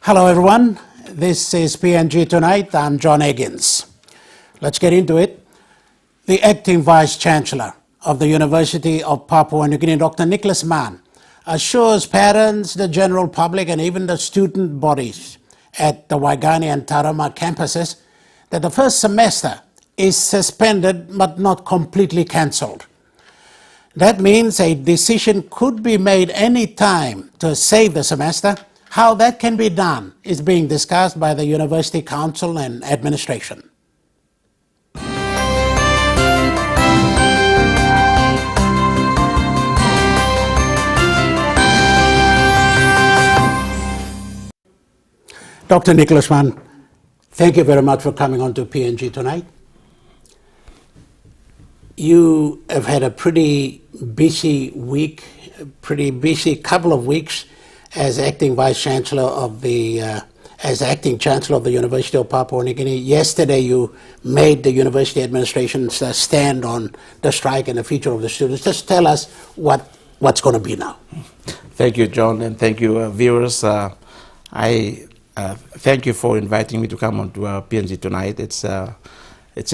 Hello everyone, this is PNG Tonight. I'm John Eggins. Let's get into it. The acting Vice-Chancellor of the University of Papua New Guinea, Dr. Nicholas Mann, assures parents, the general public and even the student bodies at the Waigani and Tarama campuses that the first semester is suspended but not completely cancelled. That means a decision could be made any time to save the semester. How that can be done is being discussed by the University Council and administration. Dr. Nicholas Mann, thank you very much for coming on to PNG Tonight. You have had a pretty busy week, pretty busy couple of weeks as acting Vice-Chancellor of the Chancellor of the University of Papua New Guinea. Yesterday you made the university administration stand on the strike and the future of the students. Just tell us what's going to be now. Thank you, John, and thank you, viewers. I thank you for inviting me to come on to PNG Tonight. It's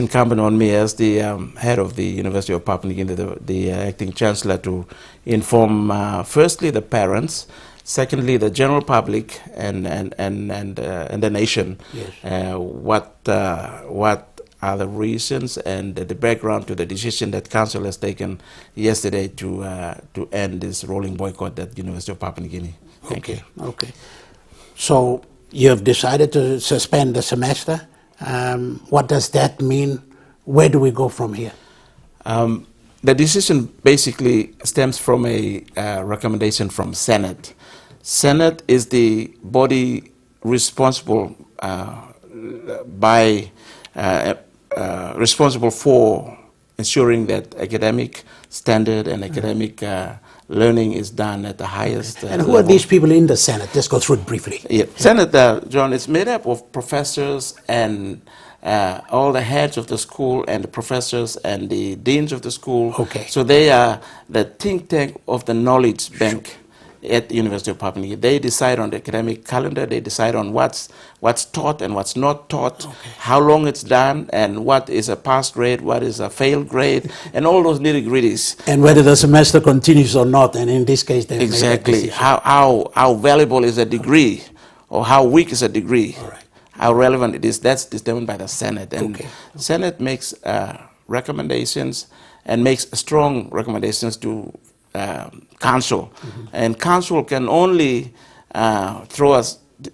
incumbent on me as the head of the University of Papua New Guinea, the acting Chancellor, to inform firstly the parents, secondly, the general public and the nation, yes. What are the reasons and the background to the decision that Council has taken yesterday to end this rolling boycott at the University of Papua New Guinea. Thank you. Okay. So you have decided to suspend the semester. What does that mean? Where do we go from here? The decision basically stems from a recommendation from Senate. Senate is the body responsible responsible for ensuring that academic standard and academic learning is done at the highest And who level. are these people in the Senate? Just go through it briefly. Yeah. Senate, John, is made up of professors and all the heads of the school and the professors and the deans of the school. Okay. So they are the think tank of the knowledge bank at the University of Papua New Guinea. They decide on the academic calendar, they decide on what's taught and what's not taught, okay, how long it's done, and what is a pass grade, what is a fail grade, and all those nitty-gritties. And whether the semester continues or not, and in this case they exactly how valuable is a degree, or how weak is a degree, all right, how relevant it is. That's determined by the Senate, and okay, the Senate makes recommendations and makes strong recommendations to Council, and Council can only throw a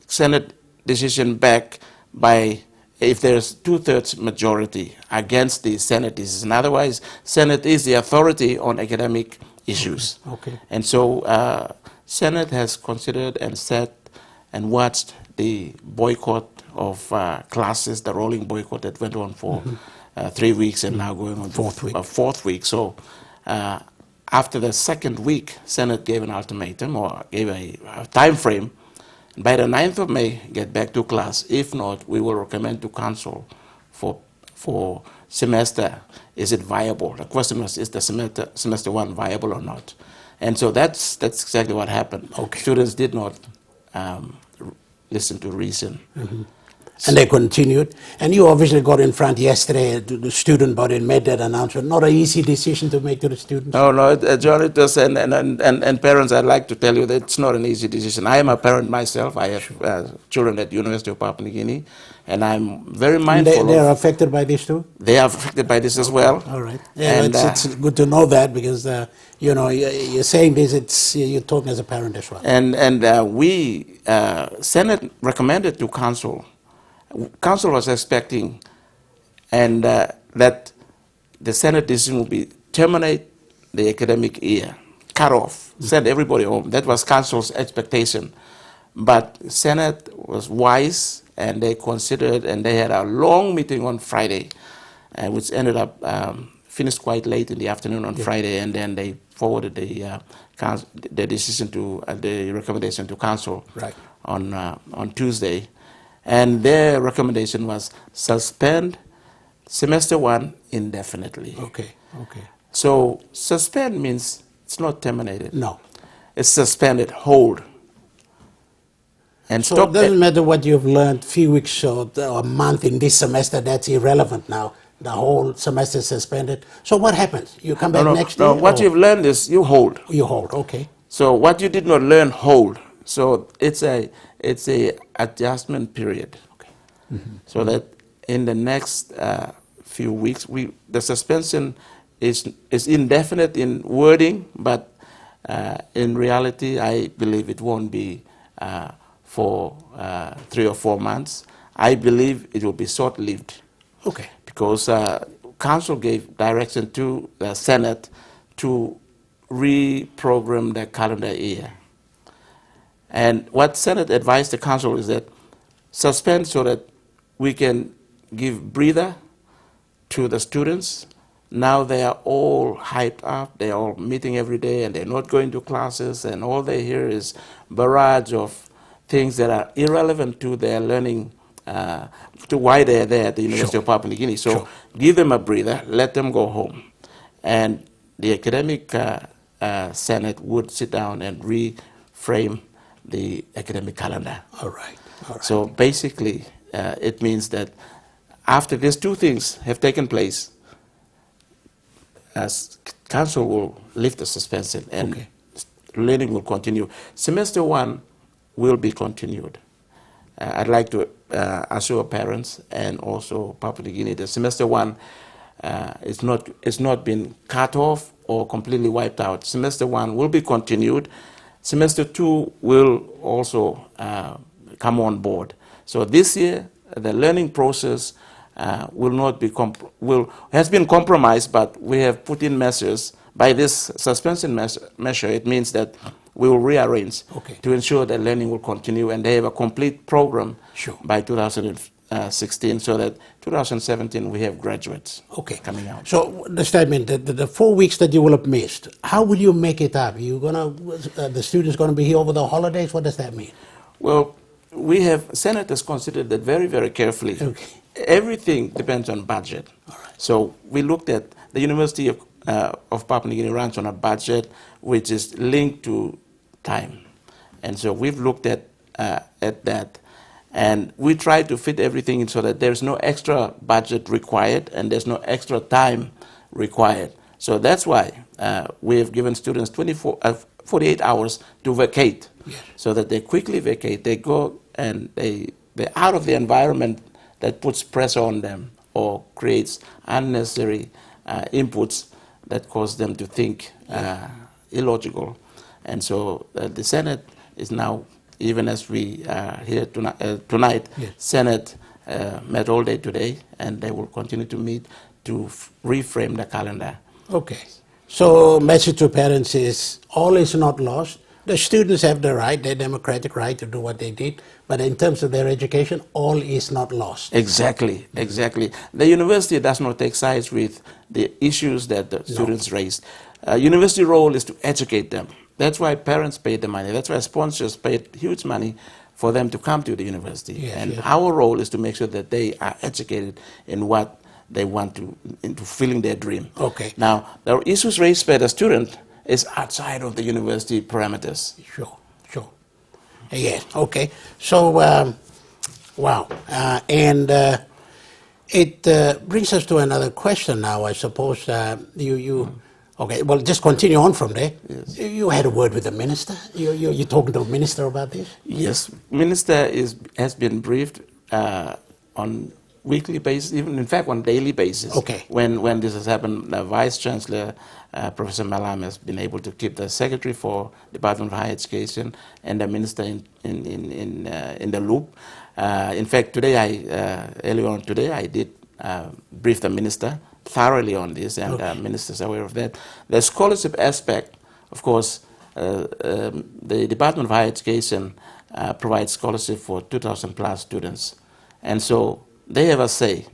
Senate decision back by if there's 2/3 majority against the Senate decision. Otherwise, Senate is the authority on academic issues. Okay. And so Senate has considered and set and watched the boycott of classes, the rolling boycott that went on for 3 weeks and now going on fourth week. So after the second week, Senate gave an ultimatum or gave a time frame. By the 9th of May, get back to class. If not, we will recommend to Council for semester, is it viable? The question was, is the semester one viable or not? And so that's exactly what happened. Okay. Students did not listen to reason. And they continued. And you obviously got in front yesterday to the student body and made that announcement. Not an easy decision to make to the students. No, John, it was, and parents, I'd like to tell you that it's not an easy decision. I am a parent myself. I have children at the University of Papua New Guinea, and I'm very mindful. They are affected by this too? They are affected by this as well. All right. Yeah, and, it's good to know that because, you're saying this, you're talking as a parent as well. And we, Senate recommended to Council. Council was expecting and that the Senate decision would be terminate the academic year, cut off, send everybody home. That was Council's expectation. But Senate was wise and they considered, and they had a long meeting on Friday, which ended up finished quite late in the afternoon on Friday, and then they forwarded the decision to the recommendation to Council on Tuesday. And their recommendation was suspend semester one indefinitely. Okay. So suspend means it's not terminated. No. It's suspended, hold. and So it stop. doesn't matter what you've learned few weeks or a month in this semester, that's irrelevant now. The whole semester is suspended. So what happens? You come back next No. year What or you've learned is you hold. you hold? Okay. So what you did not learn, hold. So it's a adjustment period. Okay. So that in the next few weeks, the suspension is indefinite in wording, but in reality, I believe it won't be for 3 or 4 months. I believe it will be short-lived. Okay. Because Council gave direction to the Senate to reprogram the calendar year. And what Senate advised the Council is that suspend so that we can give breather to the students. Now they are all hyped up, they're all meeting every day and they're not going to classes, and all they hear is barrage of things that are irrelevant to their learning, to why they're there at the University of Papua New Guinea. So give them a breather, let them go home. And the academic Senate would sit down and reframe the academic calendar. All right. All right. So basically, it means that after these two things have taken place, as Council will lift the suspension and learning will continue. Semester 1 will be continued. I'd like to assure parents and also Papua New Guinea that semester 1 it's not been cut off or completely wiped out. Semester 1 will be continued. Semester 2 will also come on board. So this year, the learning process will not be has been compromised, but we have put in measures. By this suspension measure, it means that we will rearrange to ensure that learning will continue, and they have a complete program by 2016, so that 2017 we have graduates coming out. So the statement that the 4 weeks that you will have missed, how will you make it up? You gonna the students gonna be here over the holidays? What does that mean? Well, we have senators considered that very, very carefully. Everything depends on budget. So we looked at the University of Papua New Guinea runs on a budget which is linked to time, and so we've looked at that, and we try to fit everything in so that there's no extra budget required and there's no extra time required. So that's why we have given students 48 hours to vacate, so that they quickly vacate. They go and they're out of the environment that puts pressure on them or creates unnecessary inputs that cause them to think illogical. And so the Senate is now, even as we are here tonight, Senate met all day today, and they will continue to meet to reframe the calendar. Okay. So message to parents is all is not lost. The students have the right, their democratic right to do what they did, but in terms of their education, all is not lost. Exactly, exactly. The university does not take sides with the issues that the students raised. University role is to educate them. That's why parents paid the money. That's why sponsors paid huge money for them to come to the university. Our role is to make sure that they are educated in what they want to, into fulfilling their dream. Now, the issues raised by the student is outside of the university parameters. Sure. Yes, okay. So, wow. And it brings us to another question now, I suppose. Okay, well, just continue on from there. Yes. You had a word with the minister? You're talking to the minister about this? Yes, minister has been briefed on weekly basis, even in fact on daily basis. When this has happened, the Vice Chancellor, Professor Malam, has been able to keep the Secretary for Department of Higher Education and the Minister in the loop. In fact, today, earlier on today, I did brief the Minister thoroughly on this, and the Minister is aware of that. The scholarship aspect, of course, the Department of Higher Education provides scholarship for 2,000 plus students, and so they have a say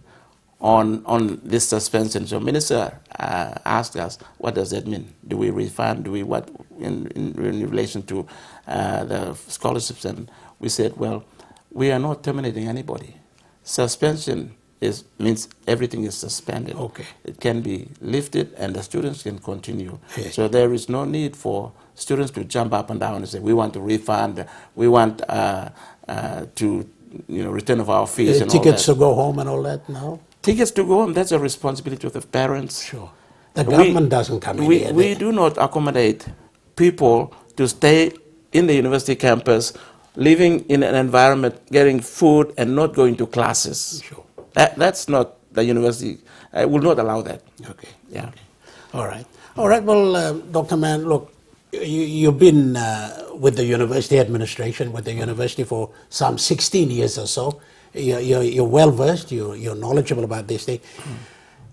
on this suspension. So Minister asked us, what does that mean? Do we refund? Do we what in relation to the scholarships? And we said, well, we are not terminating anybody. Suspension means everything is suspended. It can be lifted and the students can continue. So there is no need for students to jump up and down and say, we want to refund, we want to return of our fees and tickets all to go home and all that, no? that. Tickets to go home, that's a responsibility of the parents. Sure. The government doesn't come in here. We do not accommodate people to stay in the university campus, living in an environment, getting food and not going to classes. Sure. That's not the university. I will not allow that. Okay. Yeah. Okay. All right. All right. Well, Dr. Mann, look, you've been with the university administration, with the university for some 16 years or so. You're well versed. You're knowledgeable about this thing.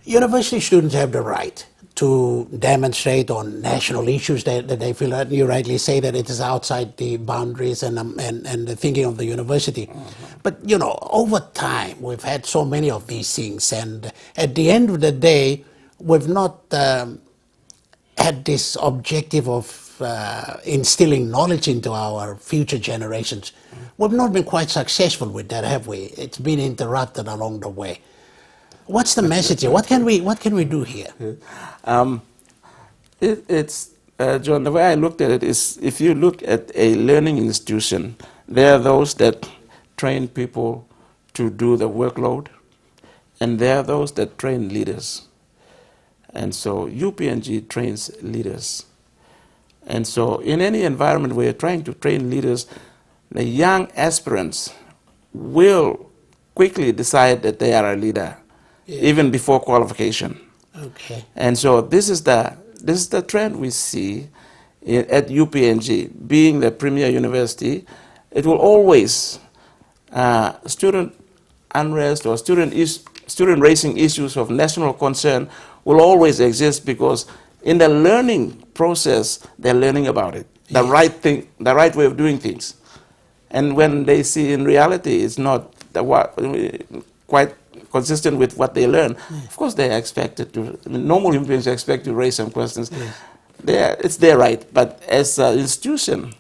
University students have the right to demonstrate on national issues that they feel, and you rightly say that it is outside the boundaries and the thinking of the university. But, over time, we've had so many of these things, and at the end of the day, we've not had this objective of instilling knowledge into our future generations. We've not been quite successful with that, have we? It's been interrupted along the way. What's the message here? What can we do here? It's John, the way I looked at it is, if you look at a learning institution, there are those that train people to do the workload, and there are those that train leaders. And so UPNG trains leaders. And so in any environment where you're trying to train leaders, the young aspirants will quickly decide that they are a leader, even before qualification. Okay. And so this is the trend we see at UPNG. Being the premier university, it will always, student unrest or student raising issues of national concern will always exist, because in the learning process, they're learning about it, the right thing, the right way of doing things. And when they see in reality it's not quite consistent with what they learn, of course they are expected to, normal human beings are expected to raise some questions. It's their right, but as an institution,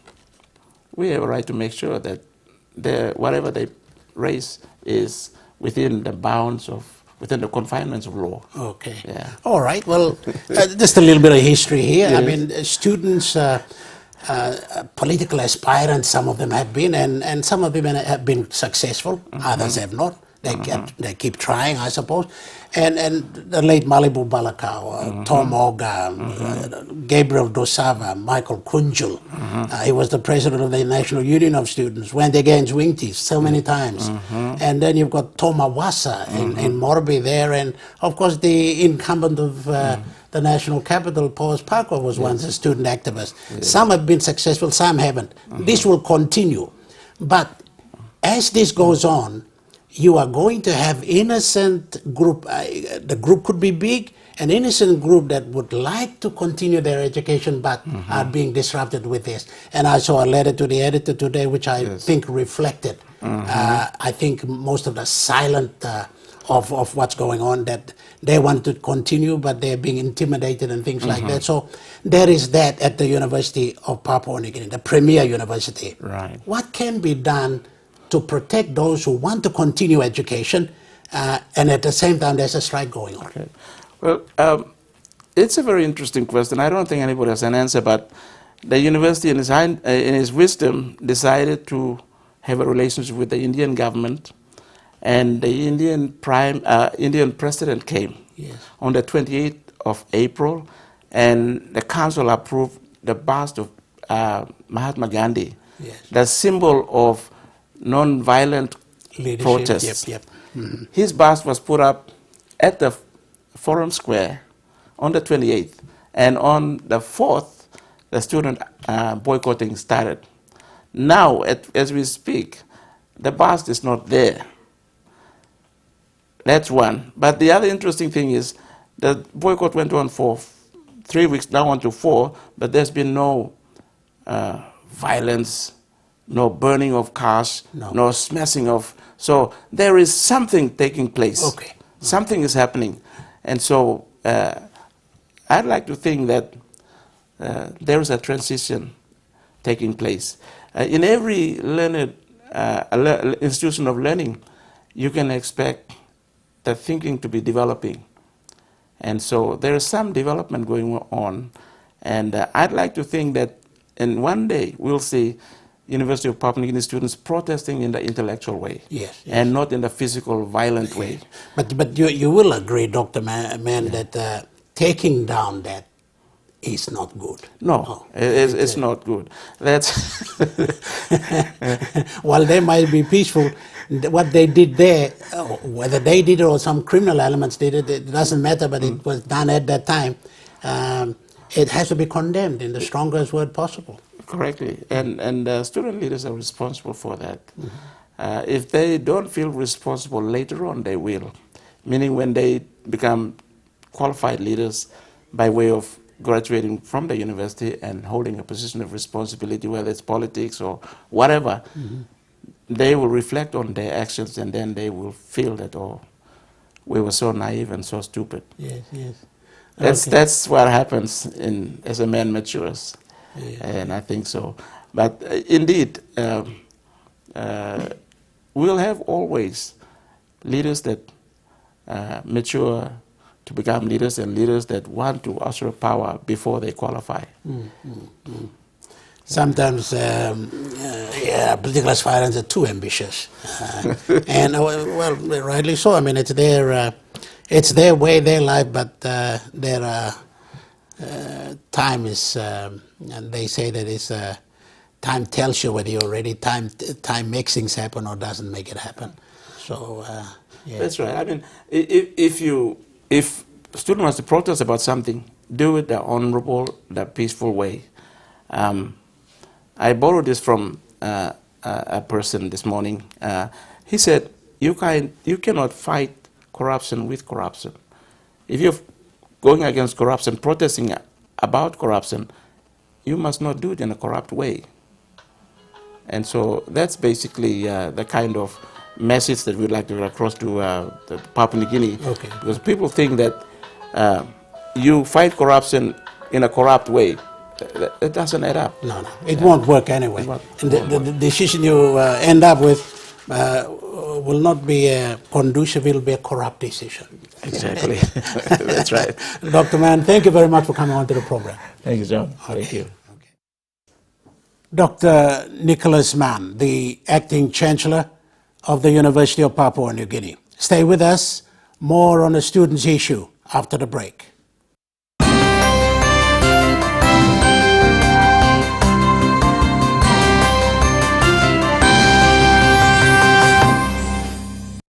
we have a right to make sure that whatever they raise is within the bounds of, within the confinements of law. Okay. Yeah. All right. Well, just a little bit of history here. Yes. I mean, students, political aspirants, some of them have been, and some of them have been successful. Others have not. They keep trying, I suppose. And the late Malibu Balakau, Tom Oga, Gabriel Dosava, Michael Kunjul. He was the president of the National Union of Students, went against Wingti so many times. And then you've got Tom Awasa in Morbi there, and of course the incumbent of the national capital, Paul Parker, was once a student activist. Some have been successful, some haven't. This will continue. But as this goes on, you are going to have innocent group, the group could be big, an innocent group that would like to continue their education but are being disrupted with this. And I saw a letter to the editor today which I think reflected, I think most of the silent of what's going on, that they want to continue but they're being intimidated and things like that. So there is that at the University of Papua New Guinea, the premier university. Right. What can be done to protect those who want to continue education, and at the same time there's a strike going on? Okay. Well, it's a very interesting question. I don't think anybody has an answer, but the university in its wisdom decided to have a relationship with the Indian government, and the Indian president came on the 28th of April, and the council approved the bust of Mahatma Gandhi, the symbol of non-violent protests. His bust was put up at the Forum Square on the 28th, and on the 4th, the student boycotting started. Now, as we speak, the bust is not there. That's one. But the other interesting thing is the boycott went on for 3 weeks, now on to 4, but there's been no violence, no burning of cars, no smashing of. So there is something taking place. Okay. Something is happening. And so I'd like to think that there is a transition taking place. In every learned institution of learning, you can expect the thinking to be developing. And so there is some development going on. And I'd like to think that in one day we'll see University of Papua New Guinea students protesting in the intellectual way, Yes, yes. and not in the physical, violent way. But you will agree, Dr. Mann, that taking down that is not good. No, it's not good. That's While they might be peaceful, what they did there, whether they did it or some criminal elements did it, it doesn't matter, but it was done at that time. It has to be condemned in the strongest word possible. correctly, and student leaders are responsible for that. If they don't feel responsible later on, they will. Meaning when they become qualified leaders by way of graduating from the university and holding a position of responsibility, whether it's politics or whatever, they will reflect on their actions, and then they will feel that, oh, we were so naive and so stupid. Yes, yes. That's what happens as a man matures, and I think so. But indeed, we'll have always leaders that mature to become leaders, and leaders that want to usher power before they qualify. Sometimes political aspirants are too ambitious, and well, rightly so. I mean, it's their way, their life, but their time is, and they say that it's time tells you whether you're ready. Time makes things happen or doesn't make it happen. So yeah. That's right. I mean, if a student wants to protest about something, do it the honorable, the peaceful way. I borrowed this from a person this morning. He said, you cannot fight corruption with corruption. If you're going against corruption, protesting about corruption, you must not do it in a corrupt way. And so that's basically the kind of message that we'd like to get across to the Papua New Guinea. Okay. Because people think that you fight corruption in a corrupt way. It doesn't add up. No, it won't work anyway. And the decision you end up with will not be conducive, it will be a corrupt decision. Exactly. That's right. Dr. Mann, thank you very much for coming on to the program. Thank you, John. Okay. Thank you. Dr. Nicholas Mann, the Acting Chancellor of the University of Papua New Guinea. Stay with us. More on the students' issue after the break.